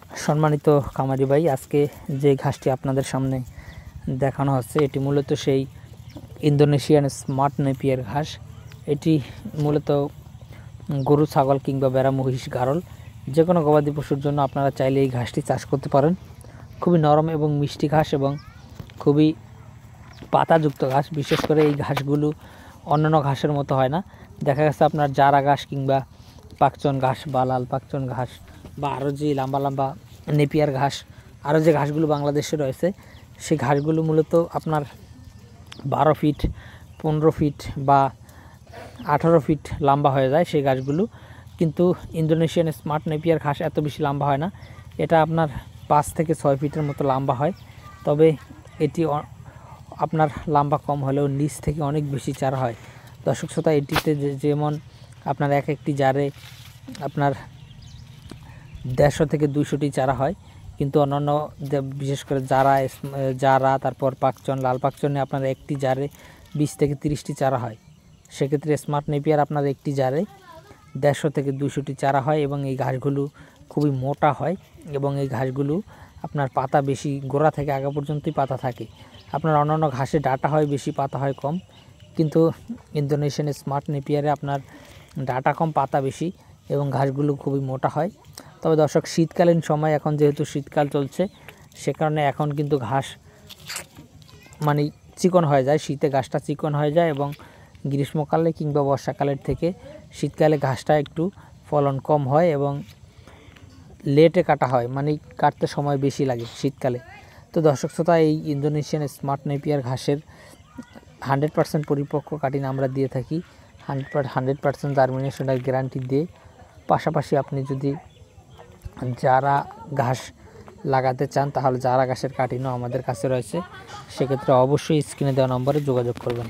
সম্মানিত খামারি ভাই, আজকে যে ঘাসটি আপনাদের সামনে দেখানো হচ্ছে এটি মূলত সেই ইন্দোনেশিয়ান স্মার্ট নেপিয়ার ঘাস। এটি মূলত গরু, ছাগল কিংবা ভেড়া, মহিষ, গারল যে কোনো গবাদি পশুর জন্য আপনারা চাইলে এই ঘাসটি চাষ করতে পারেন। খুবই নরম এবং মিষ্টি ঘাস এবং খুবই পাতাযুক্ত ঘাস। বিশেষ করে এই ঘাসগুলো অন্যান্য ঘাসের মতো হয় না। দেখা গেছে আপনার জারা ঘাস কিংবা পাকচন ঘাস বা লাল পাকচন ঘাস বা আরও যে লম্বা লম্বা নেপিয়ার ঘাস, আরও যে ঘাসগুলো বাংলাদেশে রয়েছে, সেই ঘাসগুলো মূলত আপনার 12 ফিট, 15 ফিট বা 18 ফিট লম্বা হয়ে যায় সেই ঘাসগুলো। কিন্তু ইন্দোনেশিয়ান স্মার্ট নেপিয়ার ঘাস এত বেশি লম্বা হয় না, এটা আপনার 5 থেকে 6 ফিটের মতো লম্বা হয়। তবে এটি আপনার লম্বা কম হলেও নিচ থেকে অনেক বেশি চারা হয়। দর্শক শ্রোতা, এটিতে যেমন আপনার একটি জারে আপনার 150 থেকে 200টি চারা হয়, কিন্তু অন্যান্য বিশেষ করে জারা তারপর পাকচন, লাল পাকচনে আপনার একটি জারে 20 থেকে 30টি চারা হয়। সেক্ষেত্রে স্মার্ট নেপিয়ার আপনার একটি জারে 150 থেকে 200টি চারা হয় এবং এই ঘাসগুলো খুবই মোটা হয় এবং এই ঘাসগুলো আপনার পাতা বেশি, গোড়া থেকে আগা পর্যন্তই পাতা থাকে। আপনার অন্যান্য ঘাসে ডাঁটা হয় বেশি, পাতা হয় কম, কিন্তু ইন্দোনেশিয়ান স্মার্ট নেপিয়ারে আপনার ডাঁটা কম, পাতা বেশি এবং ঘাসগুলো খুবই মোটা হয়। তবে দর্শক, শীতকালীন সময়, এখন যেহেতু শীতকাল চলছে, সে কারণে এখন কিন্তু ঘাস মানে চিকন হয়ে যায়, শীতে ঘাসটা চিকন হয়ে যায় এবং গ্রীষ্মকালে কিংবা বর্ষাকালের থেকে শীতকালে ঘাসটা একটু ফলন কম হয় এবং লেটে কাটা হয়, মানে কাটতে সময় বেশি লাগে শীতকালে। তো দর্শক শ্রোতা, এই ইন্দোনেশিয়ান স্মার্ট নেপিয়ার ঘাসের 100% পরিপক্ক কাটিং আমরা দিয়ে থাকি, 100% জার্মিনেশনের গ্যারান্টি দিয়ে। পাশাপাশি আপনি যদি জারা ঘাস লাগাতে চান তাহলে জারা ঘাসের কাটিংও আমাদের কাছে রয়েছে। সেক্ষেত্রে অবশ্যই স্ক্রিনে দেওয়া নম্বরে যোগাযোগ করবেন।